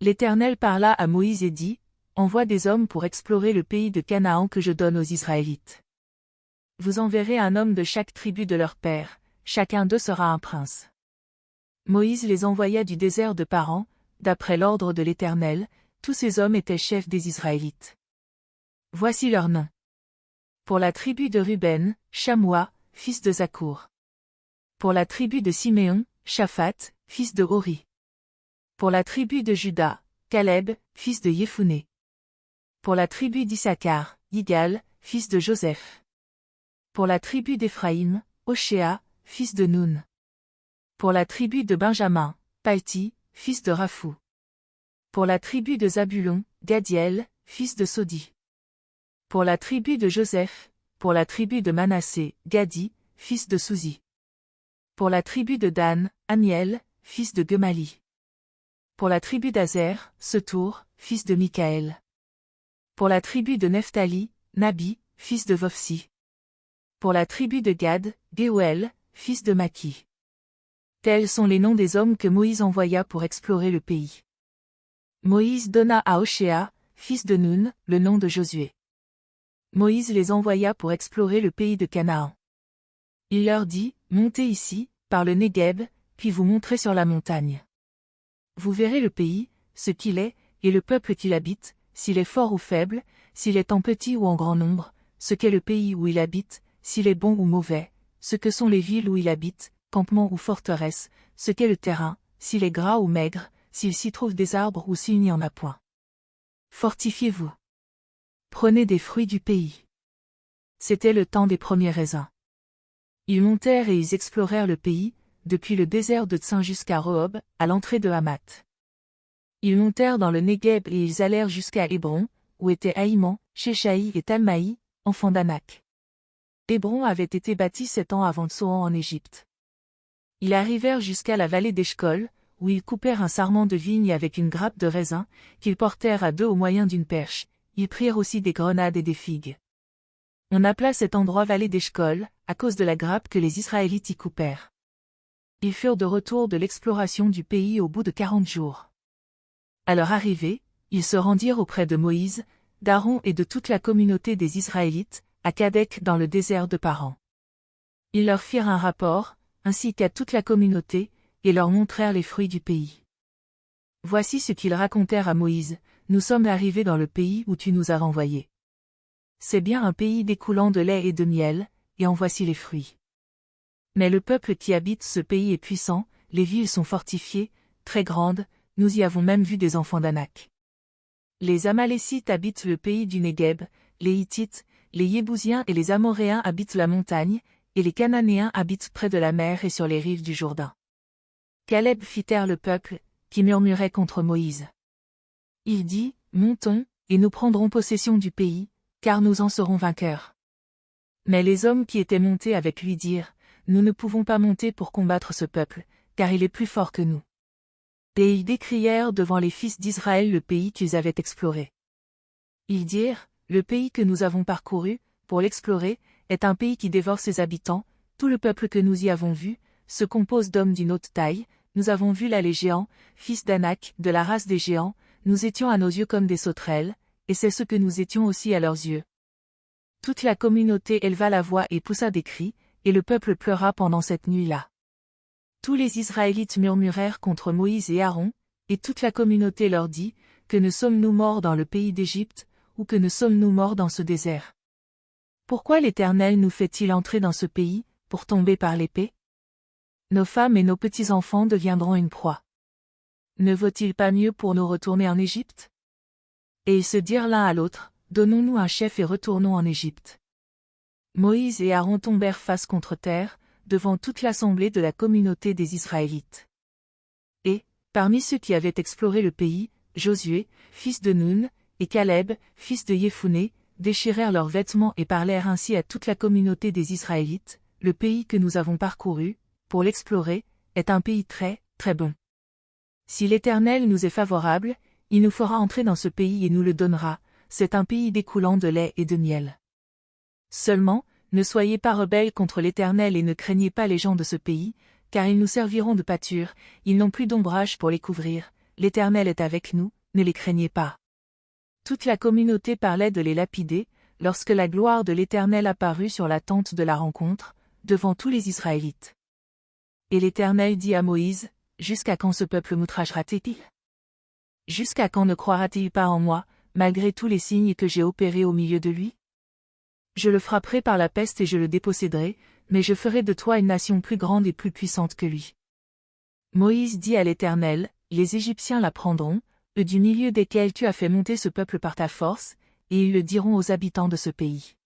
L'Éternel parla à Moïse et dit, envoie des hommes pour explorer le pays de Canaan que je donne aux Israélites. Vous enverrez un homme de chaque tribu de leur père, chacun d'eux sera un prince. Moïse les envoya du désert de Paran, d'après l'ordre de l'Éternel, tous ces hommes étaient chefs des Israélites. Voici leurs noms. Pour la tribu de Ruben, Shamoua, fils de Zakour. Pour la tribu de Siméon, Shaphat, fils de Hori. Pour la tribu de Juda, Caleb, fils de Yéphuné. Pour la tribu d'Issachar, Yigal, fils de Joseph. Pour la tribu d'Éphraïm, Oshéa, fils de Noun. Pour la tribu de Benjamin, Palti, fils de Raphou. Pour la tribu de Zabulon, Gadiel, fils de Sodi. Pour la tribu de Joseph, pour la tribu de Manassé, Gadi, fils de Souzi. Pour la tribu de Dan, Amiel, fils de Gemali. Pour la tribu d'Azer, Setour, fils de Michaël. Pour la tribu de Nephtali, Nabi, fils de Vofsi. Pour la tribu de Gad, Géouel, fils de Maki. Tels sont les noms des hommes que Moïse envoya pour explorer le pays. Moïse donna à Oshéa, fils de Noun, le nom de Josué. Moïse les envoya pour explorer le pays de Canaan. Il leur dit, montez ici, par le Négueb, puis vous monterez sur la montagne. Vous verrez le pays, ce qu'il est, et le peuple qui l'habite, s'il est fort ou faible, s'il est en petit ou en grand nombre, ce qu'est le pays où il habite, s'il est bon ou mauvais, ce que sont les villes où il habite, campements ou forteresses, ce qu'est le terrain, s'il est gras ou maigre, s'il s'y trouve des arbres ou s'il n'y en a point. Fortifiez-vous. Prenez des fruits du pays. C'était le temps des premiers raisins. Ils montèrent et ils explorèrent le pays, depuis le désert de Tsin jusqu'à Rehob, à l'entrée de Hamath. Ils montèrent dans le Négueb et ils allèrent jusqu'à Hébron, où étaient Ahiman, Shéshaï et Talmaï, enfants d'Anak. Hébron avait été bâti 7 ans avant Tsoan en Égypte. Ils arrivèrent jusqu'à la vallée d'Eshcol, où ils coupèrent un sarment de vigne avec une grappe de raisin, qu'ils portèrent à 2 au moyen d'une perche. Ils prirent aussi des grenades et des figues. On appela cet endroit vallée d'Eshcol, à cause de la grappe que les Israélites y coupèrent. Ils furent de retour de l'exploration du pays au bout de 40 jours. À leur arrivée, ils se rendirent auprès de Moïse, d'Aaron et de toute la communauté des Israélites, à Kadek dans le désert de Paran. Ils leur firent un rapport, ainsi qu'à toute la communauté, et leur montrèrent les fruits du pays. Voici ce qu'ils racontèrent à Moïse, nous sommes arrivés dans le pays où tu nous as renvoyés. C'est bien un pays découlant de lait et de miel, et en voici les fruits. Mais le peuple qui habite ce pays est puissant, les villes sont fortifiées, très grandes, nous y avons même vu des enfants d'Anak. Les Amalécites habitent le pays du Négueb, les Hittites, les Yébousiens et les Amoréens habitent la montagne, et les Cananéens habitent près de la mer et sur les rives du Jourdain. Caleb fit taire le peuple, qui murmurait contre Moïse. Il dit, montons, et nous prendrons possession du pays, car nous en serons vainqueurs. Mais les hommes qui étaient montés avec lui dirent, nous ne pouvons pas monter pour combattre ce peuple, car il est plus fort que nous. Et ils décrièrent devant les fils d'Israël le pays qu'ils avaient exploré. Ils dirent, le pays que nous avons parcouru, pour l'explorer, est un pays qui dévore ses habitants, tout le peuple que nous y avons vu, se compose d'hommes d'une haute taille, nous avons vu là les géants, fils d'Anak, de la race des géants, nous étions à nos yeux comme des sauterelles, et c'est ce que nous étions aussi à leurs yeux. Toute la communauté éleva la voix et poussa des cris, et le peuple pleura pendant cette nuit-là. Tous les Israélites murmurèrent contre Moïse et Aaron, et toute la communauté leur dit, que ne sommes-nous morts dans le pays d'Égypte, ou que ne sommes-nous morts dans ce désert? Pourquoi l'Éternel nous fait-il entrer dans ce pays, pour tomber par l'épée? Nos femmes et nos petits-enfants deviendront une proie. Ne vaut-il pas mieux pour nous retourner en Égypte? Et ils se dirent l'un à l'autre, donnons-nous un chef et retournons en Égypte. Moïse et Aaron tombèrent face contre terre, devant toute l'assemblée de la communauté des Israélites. Et, parmi ceux qui avaient exploré le pays, Josué, fils de Noun, et Caleb, fils de Yéphuné, déchirèrent leurs vêtements et parlèrent ainsi à toute la communauté des Israélites, le pays que nous avons parcouru, pour l'explorer, est un pays très, très bon. Si l'Éternel nous est favorable, il nous fera entrer dans ce pays et nous le donnera, c'est un pays découlant de lait et de miel. Seulement, ne soyez pas rebelles contre l'Éternel et ne craignez pas les gens de ce pays, car ils nous serviront de pâture, ils n'ont plus d'ombrage pour les couvrir, l'Éternel est avec nous, ne les craignez pas. Toute la communauté parlait de les lapider, lorsque la gloire de l'Éternel apparut sur la tente de la rencontre, devant tous les Israélites. Et l'Éternel dit à Moïse, « Jusqu'à quand ce peuple m'outragera-t-il? Jusqu'à quand ne croira-t-il pas en moi, malgré tous les signes que j'ai opérés au milieu de lui? Je le frapperai par la peste et je le déposséderai, mais je ferai de toi une nation plus grande et plus puissante que lui. » Moïse dit à l'Éternel, « Les Égyptiens la prendront, eux du milieu desquels tu as fait monter ce peuple par ta force, et ils le diront aux habitants de ce pays.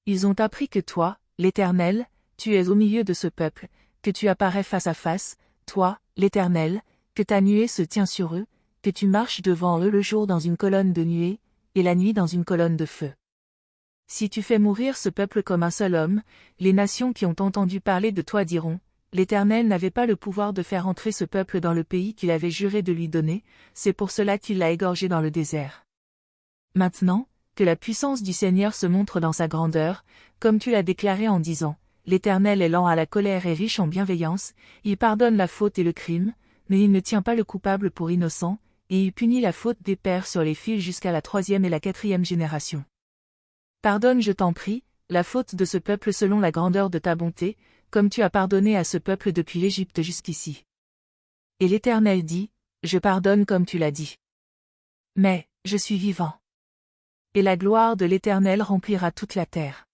Ils ont appris que toi, l'Éternel, tu es au milieu de ce peuple, que tu apparais face à face, toi, l'Éternel, que ta nuée se tient sur eux, que tu marches devant eux le jour dans une colonne de nuée, et la nuit dans une colonne de feu. Si tu fais mourir ce peuple comme un seul homme, les nations qui ont entendu parler de toi diront, l'Éternel n'avait pas le pouvoir de faire entrer ce peuple dans le pays qu'il avait juré de lui donner, c'est pour cela qu'il l'a égorgé dans le désert. Maintenant, que la puissance du Seigneur se montre dans sa grandeur, comme tu l'as déclaré en disant, l'Éternel est lent à la colère et riche en bienveillance, il pardonne la faute et le crime, mais il ne tient pas le coupable pour innocent, et il punit la faute des pères sur les fils jusqu'à la 3e et la 4e génération. Pardonne, je t'en prie, la faute de ce peuple selon la grandeur de ta bonté, comme tu as pardonné à ce peuple depuis l'Égypte jusqu'ici. Et l'Éternel dit, je pardonne comme tu l'as dit. Mais, je suis vivant. Et la gloire de l'Éternel remplira toute la terre.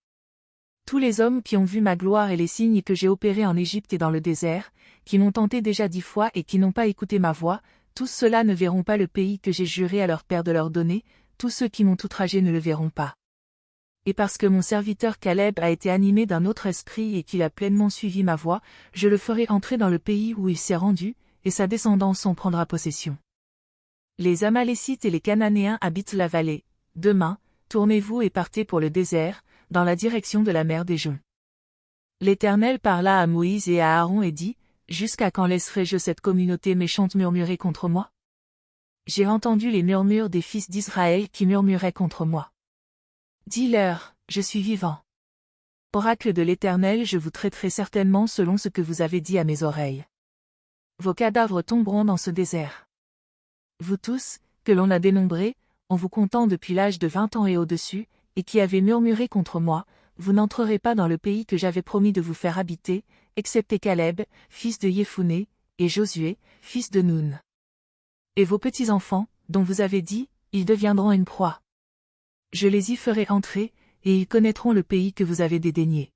Tous les hommes qui ont vu ma gloire et les signes que j'ai opérés en Égypte et dans le désert, qui m'ont tenté déjà 10 fois et qui n'ont pas écouté ma voix, tous ceux-là ne verront pas le pays que j'ai juré à leur père de leur donner, tous ceux qui m'ont outragé ne le verront pas. Et parce que mon serviteur Caleb a été animé d'un autre esprit et qu'il a pleinement suivi ma voie, je le ferai entrer dans le pays où il s'est rendu, et sa descendance en prendra possession. Les Amalécites et les Cananéens habitent la vallée. Demain, tournez-vous et partez pour le désert, dans la direction de la mer des Joncs. L'Éternel parla à Moïse et à Aaron et dit, « Jusqu'à quand laisserai-je cette communauté méchante murmurer contre moi? J'ai entendu les murmures des fils d'Israël qui murmuraient contre moi. Dis-leur, je suis vivant. Oracle de l'Éternel, je vous traiterai certainement selon ce que vous avez dit à mes oreilles. Vos cadavres tomberont dans ce désert. Vous tous, que l'on a dénombrés, en vous comptant depuis l'âge de 20 ans et au-dessus, et qui avez murmuré contre moi, vous n'entrerez pas dans le pays que j'avais promis de vous faire habiter, excepté Caleb, fils de Yéphuné, et Josué, fils de Nun. Et vos petits-enfants, dont vous avez dit, ils deviendront une proie. Je les y ferai entrer, et ils connaîtront le pays que vous avez dédaigné.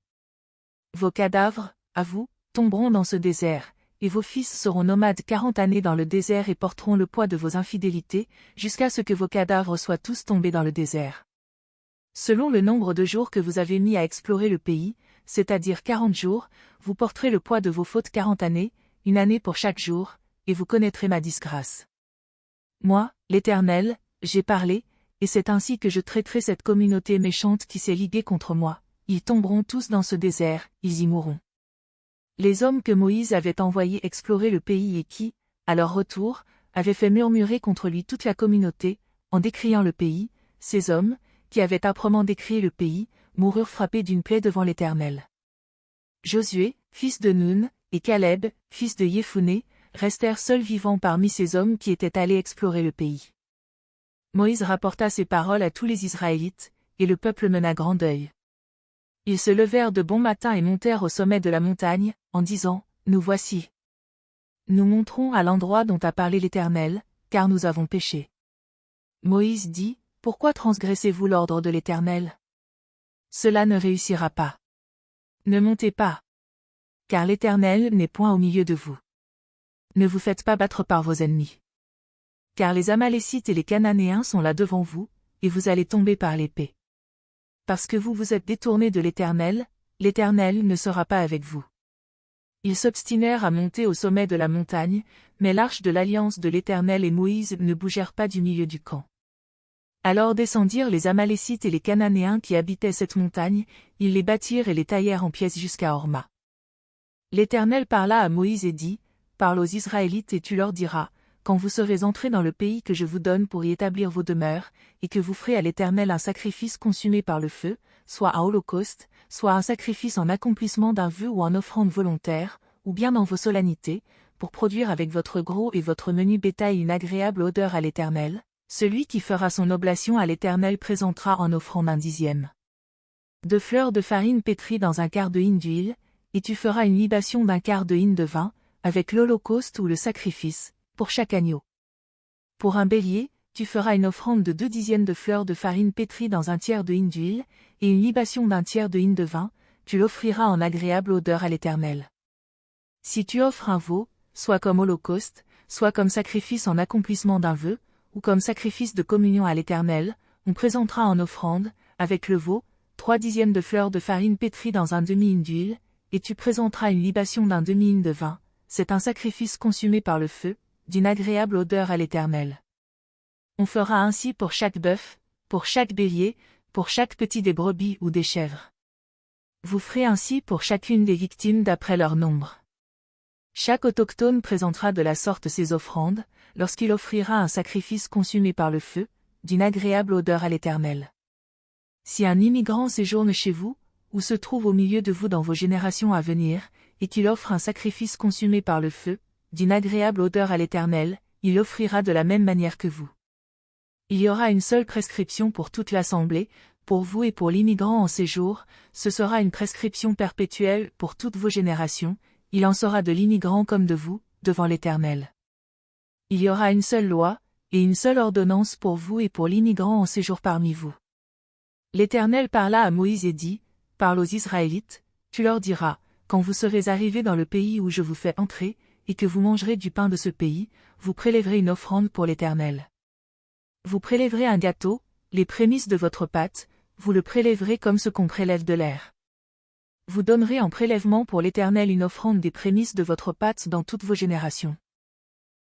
Vos cadavres, à vous, tomberont dans ce désert, et vos fils seront nomades 40 années dans le désert et porteront le poids de vos infidélités, jusqu'à ce que vos cadavres soient tous tombés dans le désert. Selon le nombre de jours que vous avez mis à explorer le pays, c'est-à-dire 40 jours, vous porterez le poids de vos fautes 40 années, une année pour chaque jour, et vous connaîtrez ma disgrâce. Moi, l'Éternel, j'ai parlé, et c'est ainsi que je traiterai cette communauté méchante qui s'est liguée contre moi. Ils tomberont tous dans ce désert, ils y mourront. Les hommes que Moïse avait envoyés explorer le pays et qui, à leur retour, avaient fait murmurer contre lui toute la communauté, en décriant le pays, ces hommes, qui avaient âprement décrié le pays, moururent frappés d'une plaie devant l'Éternel. Josué, fils de Nun, et Caleb, fils de Yéphuné, restèrent seuls vivants parmi ces hommes qui étaient allés explorer le pays. Moïse rapporta ces paroles à tous les Israélites, et le peuple mena grand deuil. Ils se levèrent de bon matin et montèrent au sommet de la montagne, en disant, « Nous voici. Nous monterons à l'endroit dont a parlé l'Éternel, car nous avons péché. » Moïse dit, « Pourquoi transgressez-vous l'ordre de l'Éternel? Cela ne réussira pas. Ne montez pas. Car l'Éternel n'est point au milieu de vous. Ne vous faites pas battre par vos ennemis. Car les Amalécites et les Cananéens sont là devant vous, et vous allez tomber par l'épée. Parce que vous vous êtes détournés de l'Éternel ne sera pas avec vous. » Ils s'obstinèrent à monter au sommet de la montagne, mais l'arche de l'alliance de l'Éternel et Moïse ne bougèrent pas du milieu du camp. Alors descendirent les Amalécites et les Cananéens qui habitaient cette montagne, ils les battirent et les taillèrent en pièces jusqu'à Horma. L'Éternel parla à Moïse et dit, « Parle aux Israélites et tu leur diras, quand vous serez entrés dans le pays que je vous donne pour y établir vos demeures, et que vous ferez à l'Éternel un sacrifice consumé par le feu, soit un holocauste, soit un sacrifice en accomplissement d'un vœu ou en offrande volontaire, ou bien dans vos solennités, pour produire avec votre gros et votre menu bétail une agréable odeur à l'Éternel, celui qui fera son oblation à l'Éternel présentera en offrande 1/10. 2 fleurs de farine pétrie dans 1/4 de hin d'huile, et tu feras une libation d'1/4 de hin de vin, avec l'holocauste ou le sacrifice, pour chaque agneau. Pour un bélier, tu feras une offrande de 2/10 de fleurs de farine pétrie dans 1/3 de hin d'huile, et une libation d'1/3 de hin de vin, tu l'offriras en agréable odeur à l'Éternel. Si tu offres un veau, soit comme holocauste, soit comme sacrifice en accomplissement d'un vœu, ou comme sacrifice de communion à l'Éternel, on présentera en offrande, avec le veau, 3/10 de fleurs de farine pétrie dans 1/2 hin d'huile, et tu présenteras une libation d'1/2 hin de vin, c'est un sacrifice consumé par le feu, d'une agréable odeur à l'Éternel. On fera ainsi pour chaque bœuf, pour chaque bélier, pour chaque petit des brebis ou des chèvres. Vous ferez ainsi pour chacune des victimes d'après leur nombre. Chaque autochtone présentera de la sorte ses offrandes, lorsqu'il offrira un sacrifice consumé par le feu, d'une agréable odeur à l'Éternel. Si un immigrant séjourne chez vous, ou se trouve au milieu de vous dans vos générations à venir, et qu'il offre un sacrifice consumé par le feu, d'une agréable odeur à l'Éternel, il l'offrira de la même manière que vous. Il y aura une seule prescription pour toute l'assemblée, pour vous et pour l'immigrant en séjour, ce sera une prescription perpétuelle pour toutes vos générations, il en sera de l'immigrant comme de vous, devant l'Éternel. Il y aura une seule loi, et une seule ordonnance pour vous et pour l'immigrant en séjour parmi vous. L'Éternel parla à Moïse et dit, parle aux Israélites, tu leur diras, quand vous serez arrivés dans le pays où je vous fais entrer, et que vous mangerez du pain de ce pays, vous prélèverez une offrande pour l'Éternel. Vous prélèverez un gâteau, les prémices de votre pâte, vous le prélèverez comme ce qu'on prélève de l'air. Vous donnerez en prélèvement pour l'Éternel une offrande des prémices de votre pâte dans toutes vos générations.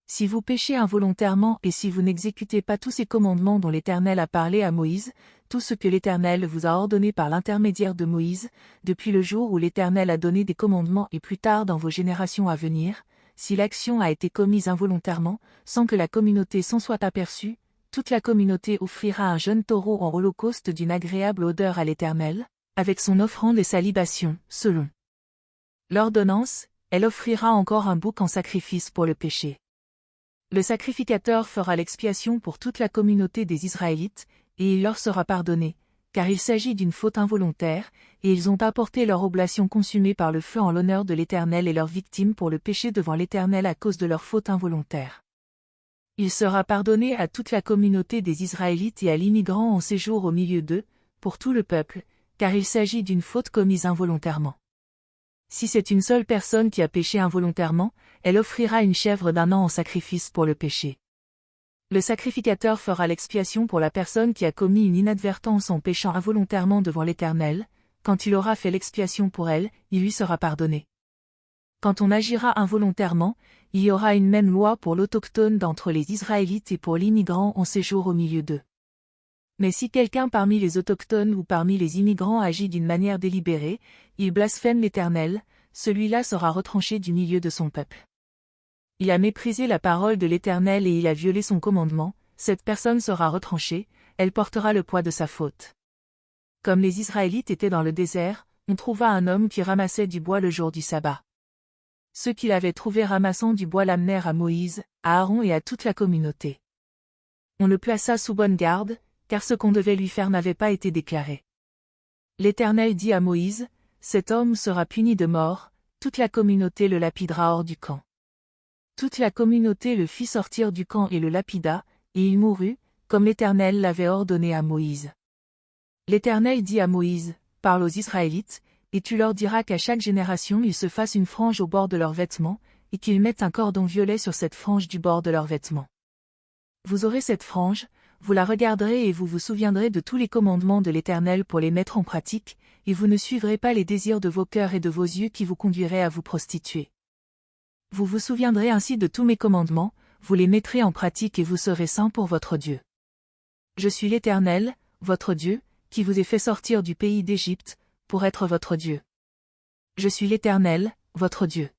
Si vous péchez involontairement et si vous n'exécutez pas tous ces commandements dont l'Éternel a parlé à Moïse, tout ce que l'Éternel vous a ordonné par l'intermédiaire de Moïse, depuis le jour où l'Éternel a donné des commandements et plus tard dans vos générations à venir, si l'action a été commise involontairement, sans que la communauté s'en soit aperçue, toute la communauté offrira un jeune taureau en holocauste d'une agréable odeur à l'Éternel, avec son offrande et sa libation, selon l'ordonnance, elle offrira encore un bouc en sacrifice pour le péché. Le sacrificateur fera l'expiation pour toute la communauté des Israélites, et il leur sera pardonné, car il s'agit d'une faute involontaire, et ils ont apporté leur oblation consumée par le feu en l'honneur de l'Éternel et leurs victimes pour le péché devant l'Éternel à cause de leur faute involontaire. Il sera pardonné à toute la communauté des Israélites et à l'immigrant en séjour au milieu d'eux, pour tout le peuple, car il s'agit d'une faute commise involontairement. Si c'est une seule personne qui a péché involontairement, elle offrira une chèvre d'1 an en sacrifice pour le péché. Le sacrificateur fera l'expiation pour la personne qui a commis une inadvertance en péchant involontairement devant l'Éternel, quand il aura fait l'expiation pour elle, il lui sera pardonné. Quand on agira involontairement, il y aura une même loi pour l'autochtone d'entre les Israélites et pour l'immigrant en séjour au milieu d'eux. Mais si quelqu'un parmi les autochtones ou parmi les immigrants agit d'une manière délibérée, il blasphème l'Éternel, celui-là sera retranché du milieu de son peuple. Il a méprisé la parole de l'Éternel et il a violé son commandement, cette personne sera retranchée, elle portera le poids de sa faute. Comme les Israélites étaient dans le désert, on trouva un homme qui ramassait du bois le jour du sabbat. Ceux qui l'avaient trouvé ramassant du bois l'amenèrent à Moïse, à Aaron et à toute la communauté. On le plaça sous bonne garde, car ce qu'on devait lui faire n'avait pas été déclaré. L'Éternel dit à Moïse, cet homme sera puni de mort, toute la communauté le lapidera hors du camp. Toute la communauté le fit sortir du camp et le lapida, et il mourut, comme l'Éternel l'avait ordonné à Moïse. L'Éternel dit à Moïse, parle aux Israélites, et tu leur diras qu'à chaque génération ils se fassent une frange au bord de leurs vêtements, et qu'ils mettent un cordon violet sur cette frange du bord de leurs vêtements. Vous aurez cette frange, vous la regarderez et vous vous souviendrez de tous les commandements de l'Éternel pour les mettre en pratique, et vous ne suivrez pas les désirs de vos cœurs et de vos yeux qui vous conduiraient à vous prostituer. Vous vous souviendrez ainsi de tous mes commandements, vous les mettrez en pratique et vous serez saints pour votre Dieu. Je suis l'Éternel, votre Dieu, qui vous ai fait sortir du pays d'Égypte, pour être votre Dieu. Je suis l'Éternel, votre Dieu.